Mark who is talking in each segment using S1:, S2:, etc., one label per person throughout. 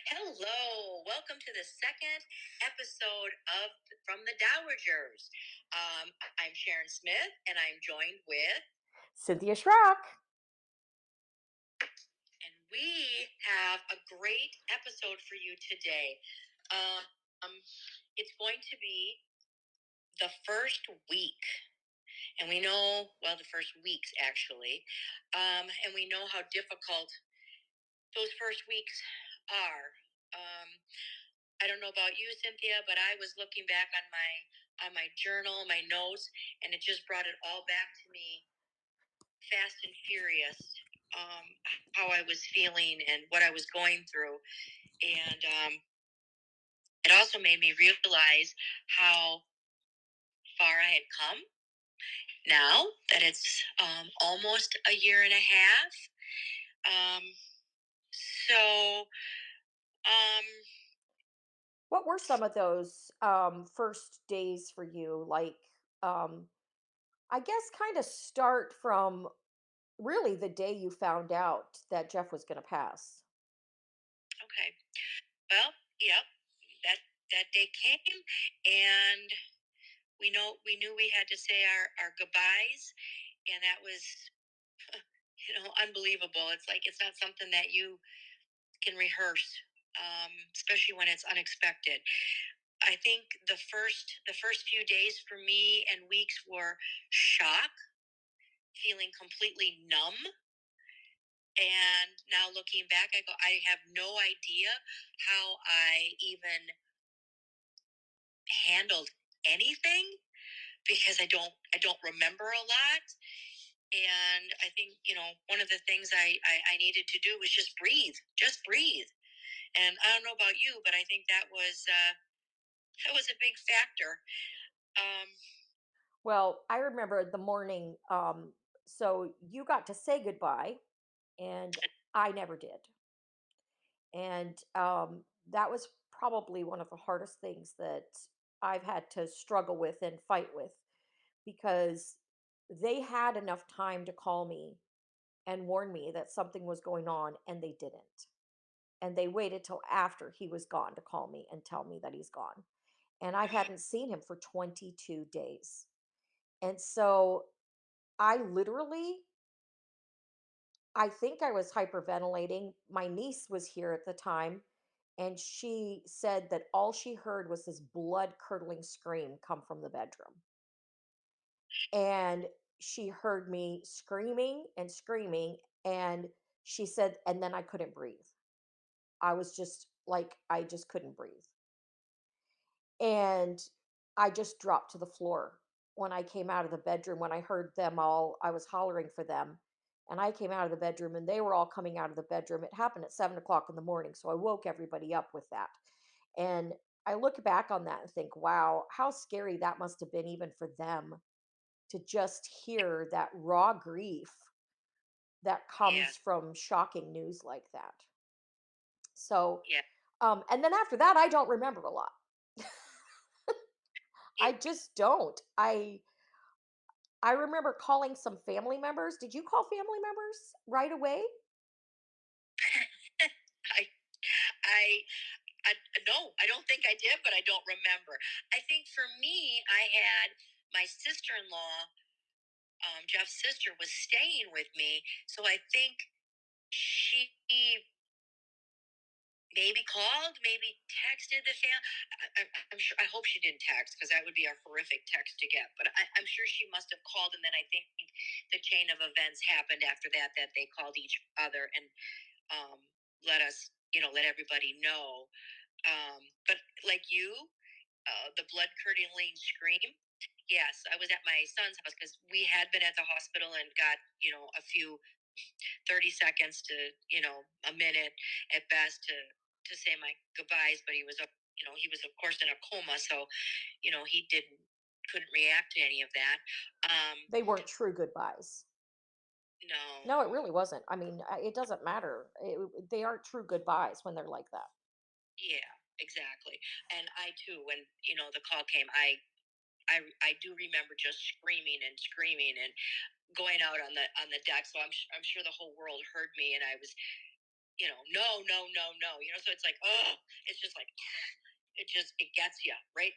S1: Hello, welcome to the second episode of From the Dowagers. I'm Sharon Smith, and I'm joined with,
S2: Cynthia Schrock.
S1: and we have a great episode for you today. Um, it's going to be the first week, and we know, well, the first weeks actually, and we know how difficult those first weeks are. Um, I don't know about you, Cynthia, but I was looking back on my journal, my notes, and it just brought it all back to me, fast and furious. Um, how I was feeling and what I was going through, and it also made me realize how far I had come. Now that it's almost a year and a half, um, so um,
S2: What were some of those first days for you? Um, I guess kind of start from really the day you found out that Jeff was going to pass.
S1: okay. Well, yep, that that day came, and we knew we had to say our goodbyes, and that was unbelievable. It's like it's not something that you can rehearse, especially when it's unexpected. I think the first few days for me and weeks were shock, feeling completely numb. And now looking back, I go, I have no idea how I even handled anything because I don't remember a lot. And I think one of the things I needed to do was just breathe. And I don't know about you, but I think that was a big factor. Um,
S2: Well, I remember the morning. So you got to say goodbye, and I never did. And that was probably one of the hardest things that I've had to struggle with and fight with because they had enough time to call me and warn me that something was going on, and they didn't. And they waited till after he was gone to call me and tell me that he's gone. And I hadn't seen him for 22 days. And so I literally, I think I was hyperventilating. My niece was here at the time, and she said that all she heard was this blood curdling scream come from the bedroom. And she heard me screaming and screaming. And she said, and then I couldn't breathe. I was just like, I just couldn't breathe. And I just dropped to the floor when I came out of the bedroom. When I heard them all, I was hollering for them. And I came out of the bedroom and they were all coming out of the bedroom. It happened at 7 o'clock in the morning. So I woke everybody up with that. And I look back on that and think, wow, how scary that must have been, even for them, to just hear that raw grief that
S1: yeah,
S2: comes from shocking news like that. So,
S1: yeah,
S2: and then after that, I don't remember a lot.
S1: yeah.
S2: I just don't. I remember calling some family members. Did you call family members right away?
S1: I, I, I, no, I don't think I did, but I don't remember. I think for me, I had my sister-in-law, Jeff's sister, was staying with me, so I think she maybe called, maybe texted the I'm sure. I hope she didn't text because that would be a horrific text to get. But I'm sure she must have called, and then I think the chain of events happened after that. That they called each other and um, let us, let everybody know. But like you, the blood curdling scream. Yes, I was at my son's house because we had been at the hospital and got a few 30 seconds to a minute at best to say my goodbyes, but he was of course in a coma, so he couldn't react to any of that. um
S2: They weren't true goodbyes.
S1: no.
S2: No, it really wasn't. I mean, it doesn't matter. They aren't true goodbyes when they're like that.
S1: Yeah, exactly. And I too, when the call came, I do remember just screaming and screaming and going out on the deck, so I'm sure the whole world heard me, and I was no, no, no, no. So it's like, oh, it's just like it gets you right,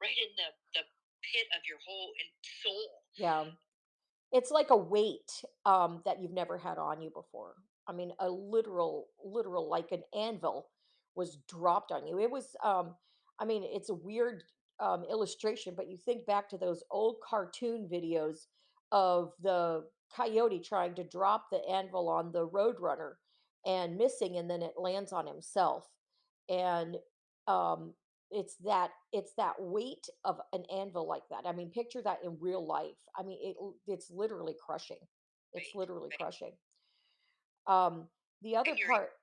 S1: right in the pit of your whole soul.
S2: Yeah. It's like a weight, that you've never had on you before. I mean, a literal, like an anvil was dropped on you. It was, I mean, it's a weird, illustration, but you think back to those old cartoon videos of the coyote trying to drop the anvil on the roadrunner and missing, and then it lands on himself. And, um, it's that weight of an anvil like that. I mean, picture that in real life. I mean, it's literally crushing. It's
S1: Right,
S2: literally
S1: right.
S2: crushing. Um, the other
S1: And
S2: part,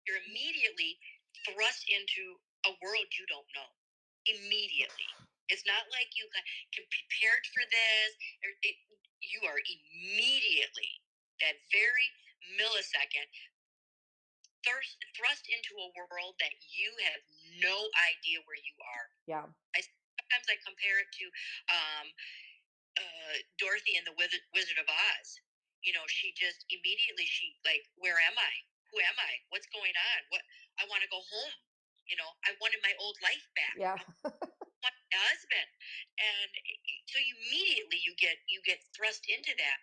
S1: you're immediately thrust into a world you don't know. Immediately. It's not like you can prepared for this. You are immediately, that very millisecond, thrust into a world that you have no idea where you are.
S2: yeah,
S1: Sometimes I compare it to um, Dorothy and the Wizard of Oz. She just immediately where am I? Who am I? What's going on? What I want to go home. I wanted my old life back.
S2: yeah,
S1: My husband, and so immediately you get thrust into that,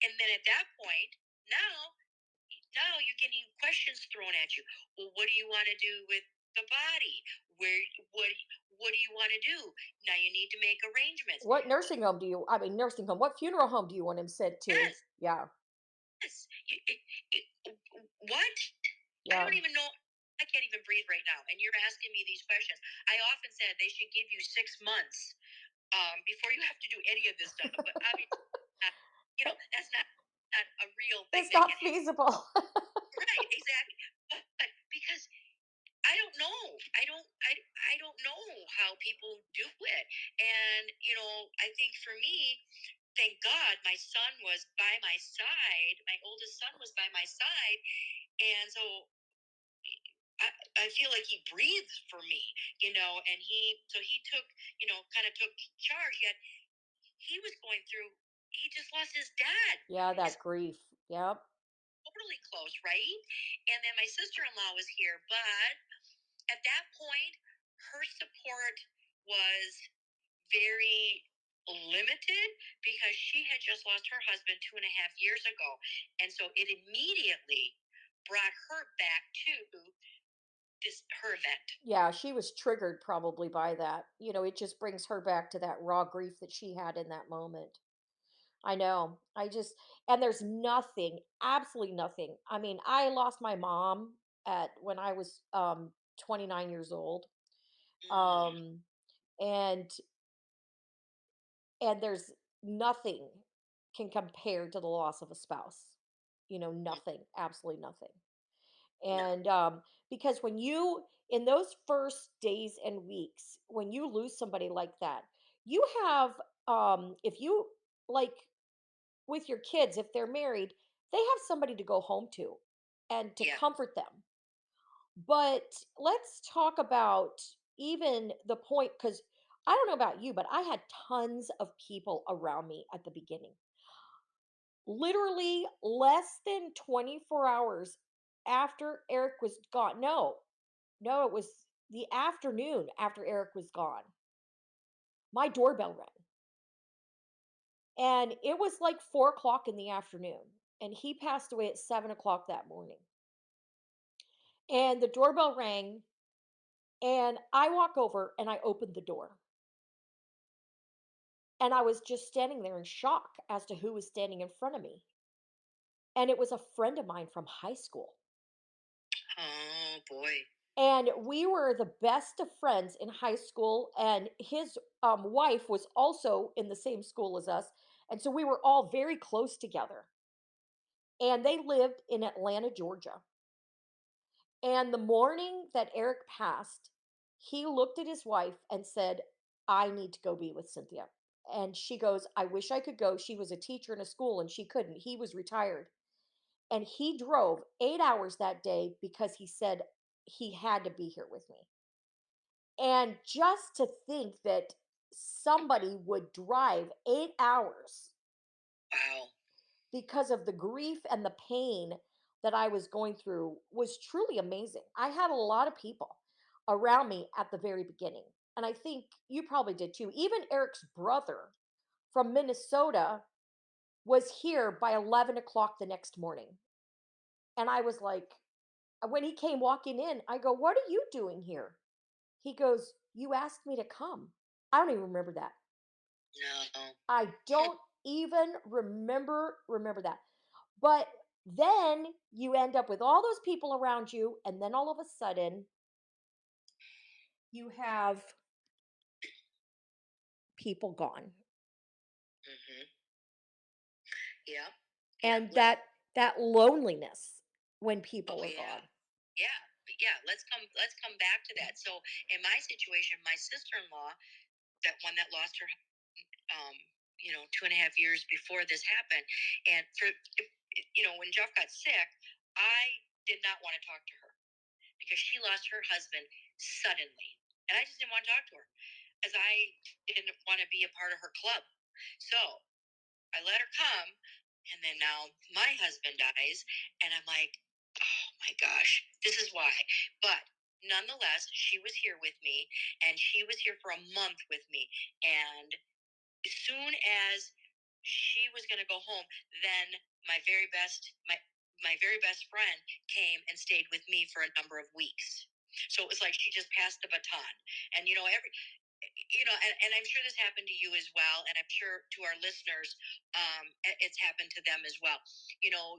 S1: and then at that point, now you're getting questions thrown at you. Well, what do you want to do with the body? Where what do you want to do? Now you need to make arrangements.
S2: what nursing home do you? I mean, nursing home. What funeral home do you want him sent to?
S1: Yes,
S2: Yeah,
S1: yes. What? I
S2: yeah.
S1: don't even know. I can't even breathe right now. And you're asking me these questions. I often said they should give you 6 months before you have to do any of this stuff. But obviously, that's not a real thing
S2: It's
S1: that
S2: not
S1: can happen.
S2: feasible.
S1: Right, exactly. But because I don't know, I don't know how people do it. And I think for me, thank God, my son was by my side. My oldest son was by my side, and so I, I feel like he breathes for me, and he took, kind of took charge. Yet he was going through. He just lost his dad.
S2: Yeah,
S1: His
S2: that grief. Yep.
S1: totally close, right? And then my sister-in-law was here, but at that point, her support was very limited because she had just lost her husband 2.5 years ago. And so it immediately brought her back to her event.
S2: Yeah, she was triggered probably by that. It just brings her back to that raw grief that she had in that moment. I know. And there's nothing, absolutely nothing. I mean, I lost my mom at when I was 29 years old.
S1: Mm,
S2: Um and there's nothing can compare to the loss of a spouse.
S1: mm,
S2: Nothing, absolutely nothing.
S1: no,
S2: And because when you in those first days and weeks, when you lose somebody like that, you have if you like with your kids, if they're married, they have somebody to go home to and to
S1: yeah,
S2: comfort them. But let's talk about even the point, because I don't know about you, but I had tons of people around me at the beginning. Literally less than 24 hours after Eric was gone. No, no, it was the afternoon after Eric was gone. My doorbell rang. And it was like 4 o'clock in the afternoon. And he passed away at 7 o'clock that morning. And the doorbell rang, and I walk over and I opened the door. And I was just standing there in shock as to who was standing in front of me. And it was a friend of mine from high school.
S1: oh boy,
S2: And we were the best of friends in high school. And his wife was also in the same school as us. And so we were all very close together. And they lived in Atlanta, Georgia. And the morning that Eric passed, he looked at his wife and said, I need to go be with Cynthia. And she goes, I wish I could go. She was a teacher in a school and she couldn't. He was retired. And he drove 8 hours that day because he said he had to be here with me. And just to think that somebody would drive 8 hours
S1: wow,
S2: because of the grief and the pain that I was going through was truly amazing. I had a lot of people around me at the very beginning. And I think you probably did too. Even Eric's brother from Minnesota was here by 11 o'clock the next morning. And I was like, when he came walking in, I go, "What are you doing here?" He goes, "You asked me to come." I don't even remember that.
S1: No.
S2: I don't even remember that. But then you end up with all those people around you, and then all of a sudden you have people gone.
S1: Hmm. Yeah. Yeah.
S2: And that loneliness when
S1: Oh
S2: people are
S1: yeah.
S2: gone.
S1: Yeah. Yeah. Let's come back to that. So in my situation, my sister-in-law, that one that lost her, um, 2.5 years before this happened, and when Jeff got sick, I did not want to talk to her because she lost her husband suddenly, and I just didn't want to talk to her as I didn't want to be a part of her club. So I let her come, and then now my husband dies, and I'm like, oh my gosh, this is why. But nonetheless, she was here with me, and she was here for a month with me. And as soon as she was going to go home, then my very best friend came and stayed with me for a number of weeks. So it was like she just passed the baton. And and I'm sure this happened to you as well, and I'm sure to our listeners, it's happened to them as well. You know,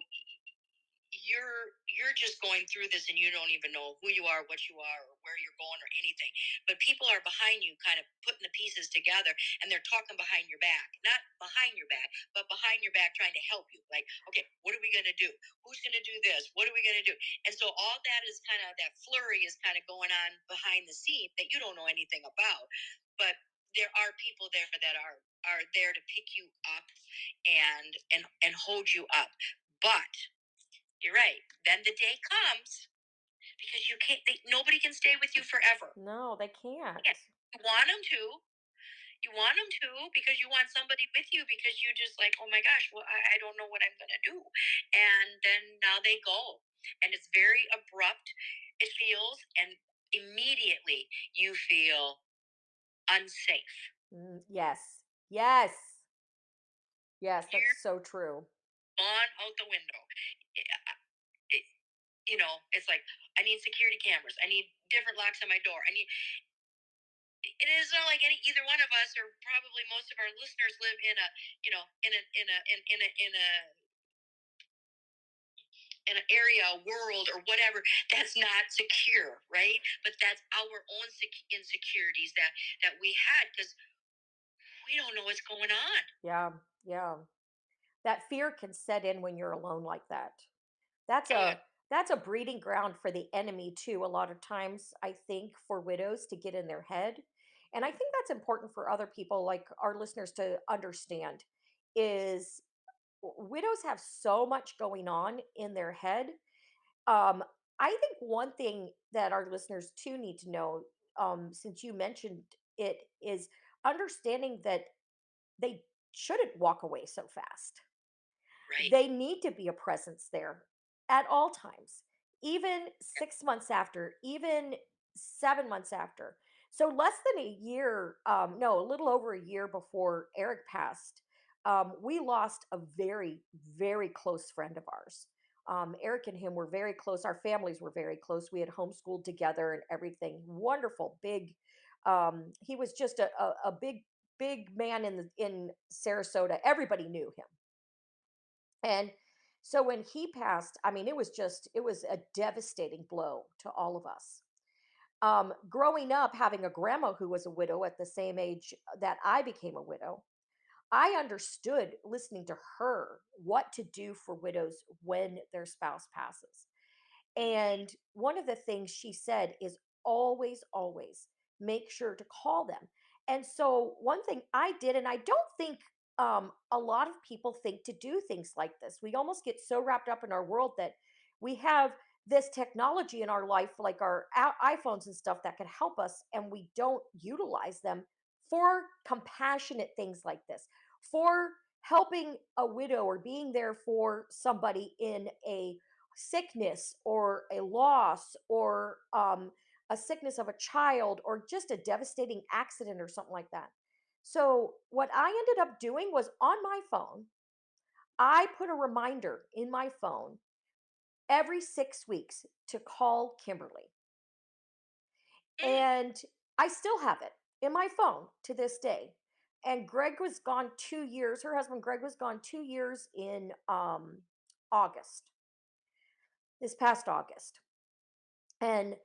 S1: you're just going through this and you don't even know who you are, what you are, or where you're going, or anything. But people are behind you, kind of putting the pieces together, and they're talking behind your back, not behind your back, but behind your back, trying to help you. Like, okay, what are we going to do? Who's going to do this? What are we going to do? And so all that is kind of, that flurry is kind of going on behind the scene that you don't know anything about. But there are people there that are there to pick you up and hold you up. But you're right. Then the day comes, because nobody can stay with you forever.
S2: No, they can't.
S1: Yeah. You want them to. You want them to, because you want somebody with you, because you just like, oh my gosh, well, I don't know what I'm going to do. And then now they go. And it's very abrupt. It feels, and immediately you feel unsafe.
S2: Yes. Yes. Yes, that's
S1: You're
S2: so true.
S1: gone out the window. It, it's like, I need security cameras. I need different locks on my door. It is not like either one of us, or probably most of our listeners, live in a you know in an area, a world, or whatever that's not secure, right? But that's our own insecurities that we had, because we don't know what's going on.
S2: Yeah. Yeah. That fear can set in when you're alone like that. That's
S1: Oh,
S2: a breeding ground for the enemy too. A lot of times I think for widows to get in their head. And I think that's important for other people like our listeners to understand is widows have so much going on in their head. um I think one thing that our listeners too need to know, since you mentioned it, is understanding that they shouldn't walk away so fast.
S1: right.
S2: They need to be a presence there at all times, even 6 months after, even 7 months after. So, less than a year, no, a little over a year before Eric passed, we lost a very, very close friend of ours. Eric and him were very close. Our families were very close. We had homeschooled together and everything. Wonderful, big. He was just a big, big man in Sarasota. Everybody knew him. And so when he passed, I mean, it was a devastating blow to all of us. Growing up, having a grandma who was a widow at the same age that I became a widow, I understood listening to her what to do for widows when their spouse passes. And one of the things she said is always, always make sure to call them. And so, one thing I did, and I don't think a lot of people think to do things like this. We almost get so wrapped up in our world that we have this technology in our life, like our iPhones and stuff, that can help us, and we don't utilize them for compassionate things like this, for helping a widow or being there for somebody in a sickness or a loss or a sickness of a child or just a devastating accident or something like that. So, what I ended up doing was on my phone, I put a reminder in my phone every 6 weeks to call Kimberly.
S1: Mm,
S2: And I still have it in my phone to this day. And Greg was gone 2 years. Her husband Greg was gone 2 years in August, this past August. And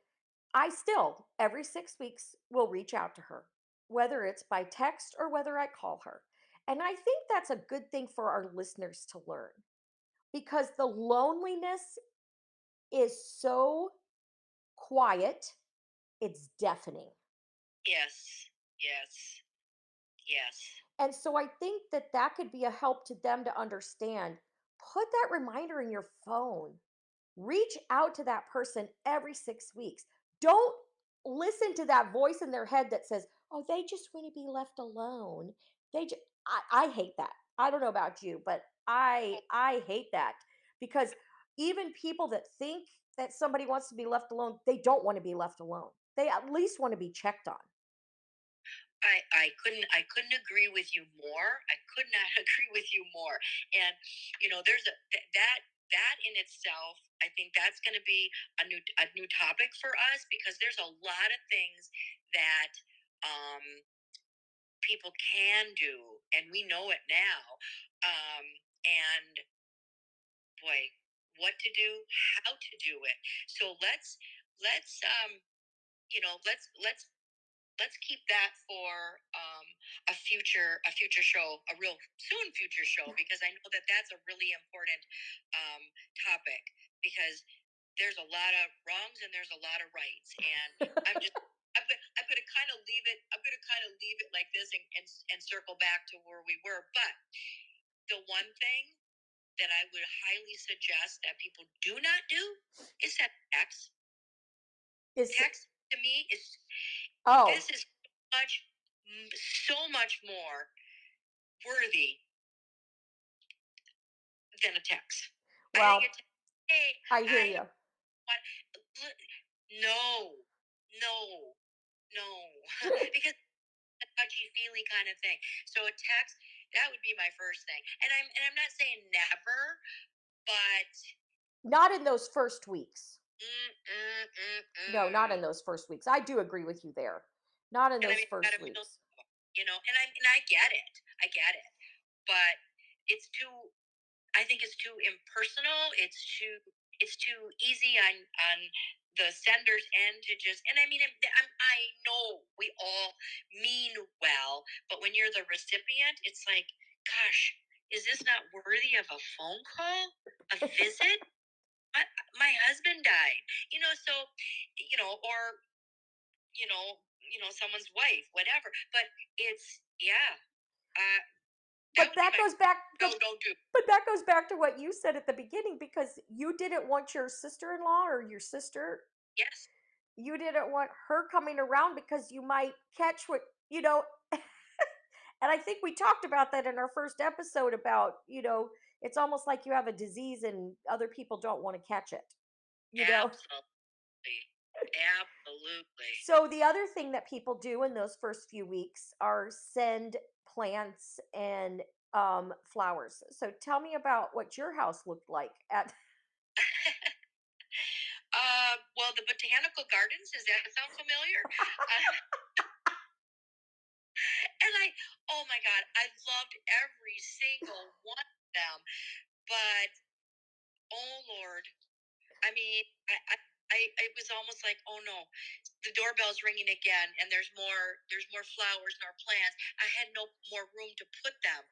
S2: I still, every 6 weeks, will reach out to her, whether it's by text or whether I call her. And I think that's a good thing for our listeners to learn because the loneliness is so quiet, it's deafening.
S1: yes, yes, yes.
S2: And so I think that that could be a help to them to understand. Put that reminder in your phone. Reach out to that person every 6 weeks. Don't listen to that voice in their head that says, "Oh, they just want to be left alone." I hate that. I don't know about you, but
S1: Oh,
S2: I hate that because even people that think that somebody wants to be left alone, they don't want to be left alone. They at least want to be checked on.
S1: I couldn't agree with you more. I could not agree with you more. And there's that in itself. I think that's going to be a new topic for us because there's a lot of things that um, people can do, and we know it now. And boy, what to do, how to do it. So let's let's keep that for a future show, a real soon future show, because I know that that's a really important um, topic because there's a lot of wrongs and there's a lot of rights, and I'm just I'm gonna kind of leave it. I'm gonna kind of leave it like this and circle back to where we were. But the one thing that I would highly suggest that people do not do is send text.
S2: Is
S1: Text to me is
S2: oh,
S1: this is much so much more worthy than a text. I think
S2: well,
S1: a text, hey,
S2: I hear
S1: I
S2: you.
S1: want no, no, no, because it's a touchy feely kind of thing. So a text that would be my first thing, and I'm not saying never, but
S2: Not in those first weeks.
S1: mm, mm, mm,
S2: No, not
S1: mm.
S2: in those first weeks. I do agree with you there. Not in
S1: And I
S2: those
S1: mean, you
S2: first
S1: gotta feel,
S2: weeks.
S1: and I get it, but it's too. I think it's too impersonal. It's too easy on the sender's end to just. And I mean, I know we all mean well, but when you're the recipient, it's like, gosh, is this not worthy of a phone call, a visit? My, my husband died, so or someone's wife, whatever. But it's yeah, uh, that
S2: But
S1: would be
S2: that
S1: my
S2: goes back
S1: no, don't do.
S2: but that goes back to what you said at the beginning because you didn't want your sister-in-law or your sister,
S1: Yes,
S2: you didn't want her coming around because you might catch what, you know, and I think we talked about that in our first episode about, it's almost like you have a disease and other people don't want to catch it, you know.
S1: absolutely, absolutely.
S2: So the other thing that people do in those first few weeks are send plants and flowers. So tell me about what your house looked like at.
S1: Well, the botanical gardens, does that sound familiar? And oh my God, I loved every single one of them. But, oh Lord, I mean, it was almost like, oh no, the doorbell's ringing again, and there's more flowers and our plants. I had no more room to put them,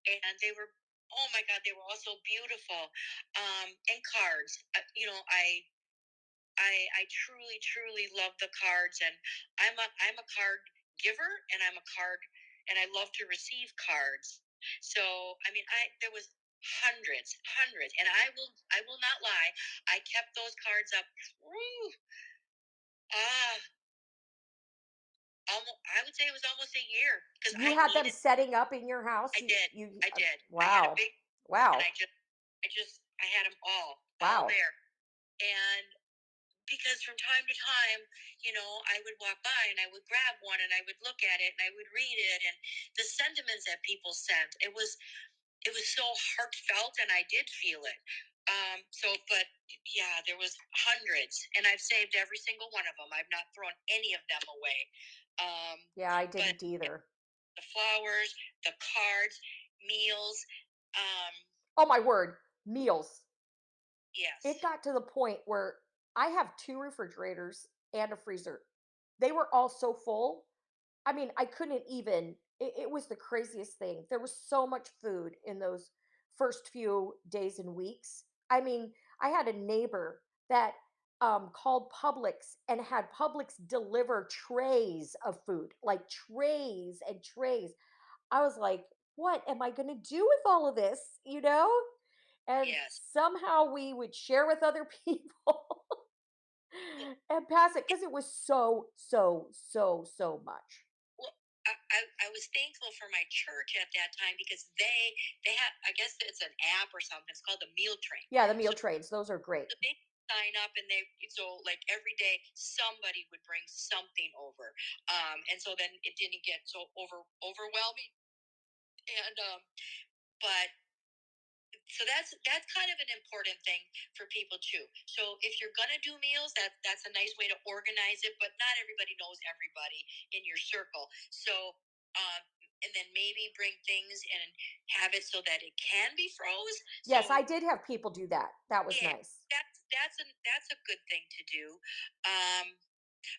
S1: and they were, oh my God, they were all so beautiful. And cards, I truly truly love the cards, and I'm a card giver, and I love to receive cards. So I mean, I there was hundreds, and I will not lie, I kept those cards up. Woo, ah, almost, I would say it was almost a year because
S2: You
S1: I
S2: had them
S1: needed.
S2: setting up in your house.
S1: I did. I did. I had a
S2: Wow.
S1: big, and
S2: Wow.
S1: I had them all
S2: Wow.
S1: there. And because from time to time, I would walk by and I would grab one and I would look at it and I would read it, and the sentiments that people sent. It was so heartfelt, and I did feel it. But yeah, there was hundreds, and I've saved every single one of them. I've not thrown any of them away. Um,
S2: Yeah, I
S1: but
S2: didn't either.
S1: the flowers, the cards, meals. Um,
S2: Oh my word, meals. It
S1: yes,
S2: got to the point where I have 2 refrigerators and a freezer. They were all so full. I mean, I couldn't even it was the craziest thing. There was so much food in those first few days and weeks. I mean, I had a neighbor that called Publix and had Publix deliver trays of food, like trays and trays. I was like, what am I going to do with all of this? And
S1: yes.
S2: somehow we would share with other people
S1: Well,
S2: and pass it because it was so, so, so, so much.
S1: well, I was thankful for my church at that time because they have, I guess it's an app or something. It's called the Meal Train.
S2: Yeah, the meal
S1: So
S2: trains, those are great.
S1: they sign up, and like every day somebody would bring something over, and so then it didn't get so overwhelming. And but so that's kind of an important thing for people too. So if you're gonna do meals, that's a nice way to organize it, but not everybody knows everybody in your circle. So um and then maybe bring things and have it so that it can be froze.
S2: Yes, I
S1: So
S2: did have people do that. That was
S1: yeah,
S2: nice.
S1: that's a good thing to do.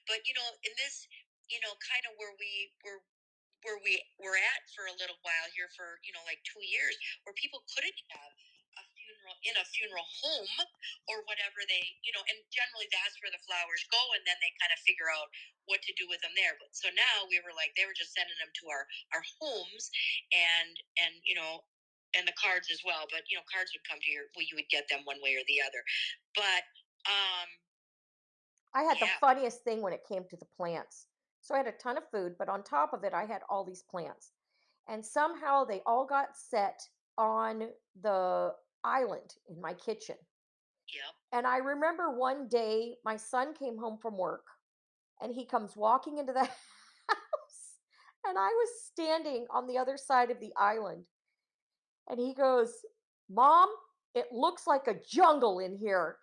S1: But in this, kind of where we were at for a little while here for like 2 years, where people couldn't have a funeral in a funeral home or whatever, and generally that's where the flowers go, and then they kind of figure out what to do with them there. But so now we were like, they were just sending them to our homes, and the cards as well. But cards would come to you would get them one way or the other. But
S2: I had the
S1: yeah.
S2: funniest thing when it came to the plants. So I had a ton of food, but on top of it, I had all these plants. And somehow they all got set on the island in my kitchen.
S1: Yep.
S2: And I remember one day my son came home from work and he comes walking into the house. And I was standing on the other side of the island. And he goes, Mom, it looks like a jungle in here.